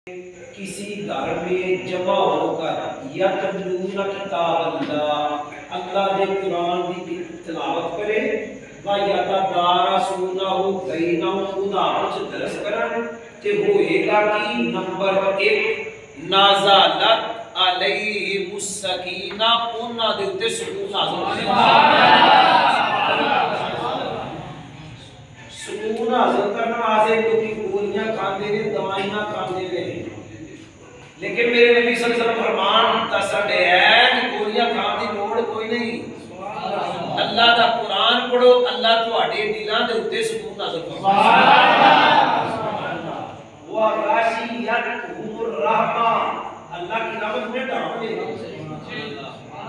किसी घर में जमा होकर यतलूना किताब अल्लाह के कुरान की तिलावत करे व यतदारसूनहु बैनहुम उदाहरण दरस करन ते होएगा कि नंबर 1 नाज़लत अलैहिमुस सकीना उन्हां दे उत्ते सुकून नाज़िल सुकून हासिल करने वास्ते लोग गोलियां खाते ने दवाइयां खाते ने, लेकिन मेरे नबी सल्लल्लाहु अलैहि वसल्लम फरमान दसदे है कि गोलियां खाने की लोड़ कोई नहीं। अल्लाह दा कुरान पढ़ो, अल्लाह तुहाडे दिलां दे उत्ते सुकून नाज़िल फरमाएगा। व गाशियतहुर रहमा अल्लाह की रहमत में ढांप देगा,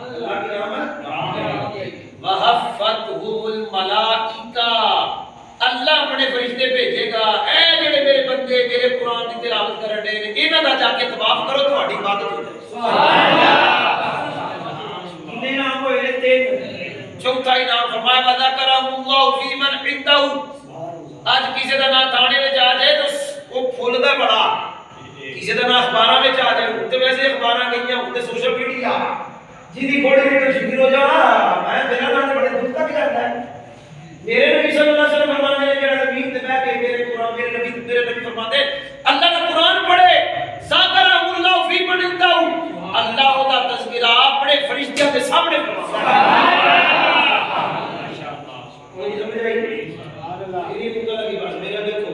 अल्लाह की रहमत ढांप देगा। व हफ़्फ़तहुल मलाइका अल्लाह अपने फरिश्ते भेजेगा, ए जेड़े मेरे बंदे मेरे कुरान की तिलावत कर रहे हैं इन्हां दा जाके तवाफ करो, तुम्हारी इबादत हो जाए। सुभान अल्लाह। कितने नाम होए? 3। चौथा इनाम फरमाया वदा करहुल्लाहु फी मन इंदहु। आज किसी दा नाम थाने में आ जाए तो वो फुलदा बड़ा, किसी दा नाम अखबारां में आ जाए तो वैसे अखबारां गईयां होते सोशल मीडिया जिदी थोड़ी सी तशहीर हो जा मैं मेरा नाम बड़े दूर तक जाता है। मेरे नबी सल्लल्लाहु अलैहि वसल्लम फरमाते हैं जेड़ा ज़मीन पे बैठ के मेरे कुरान मेरे नबी फरमाते अल्लाह का कुरान पढ़े ज़ाकरहुल्लाहु फी मन इंदहु अल्लाह दा तज़किरा अपने फरिश्तों के सामने फरमाता है। माशाअल्लाह कोई समझ आई? सुभान अल्लाह। ये मुद्दा की बात मेरा देखो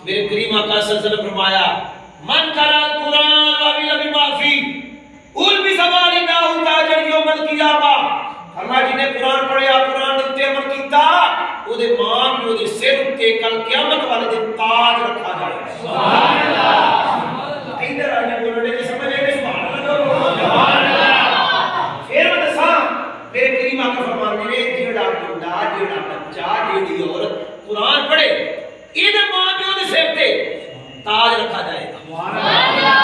मेरे करीम आका सल्लल्लाहु अलैहि वसल्लम फरमाया मन करल कुरान व बिल माफी उल बि ज़वालिदाहु ताजर यौमल क़ियामा। फरमाया जिन्हें कुरान पढ़िया कुरान उत्ते अमल कीता ओदे मां प्यो दे सिर उत्ते कल क़यामत वाले दिन ताज रखा जाएगा। सुभान अल्लाह। इधर आके बोलने की समझ है कि सुभान अल्लाह सुभान अल्लाह। फिर मैं दसा मेरे करीम आका फरमाते ने जेड़ा बुंडा जेड़ा बच्चा जेड़ी औरत कुरान पढ़े इधर मां प्यो दे सिर ते ताज रखा जाएगा। सुभान अल्लाह।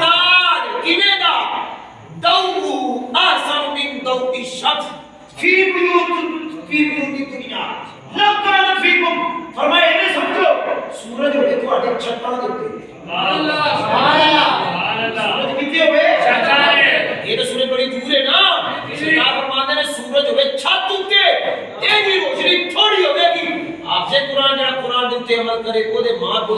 ताज किवेगा दऊ आसन मिन दऊ शख्स फी बुयूती दुनिया लकान फीकुम। फरमाया इन्हें समझो सूरज होते तुम्हारे छत्तां दे उत्ते। सुभान अल्लाह सुभान अल्लाह। सूरज किथे होवे? छत्तां दे। ये तो सूरज बड़ी दूर है ना, सरकार फरमाते ने सूरज होवे छत उत्ते एदी रोशनी थोड़ी होवेगी। आपसे कुरान जेड़ा कुरान दे उत्ते अमल करे ओदे मां को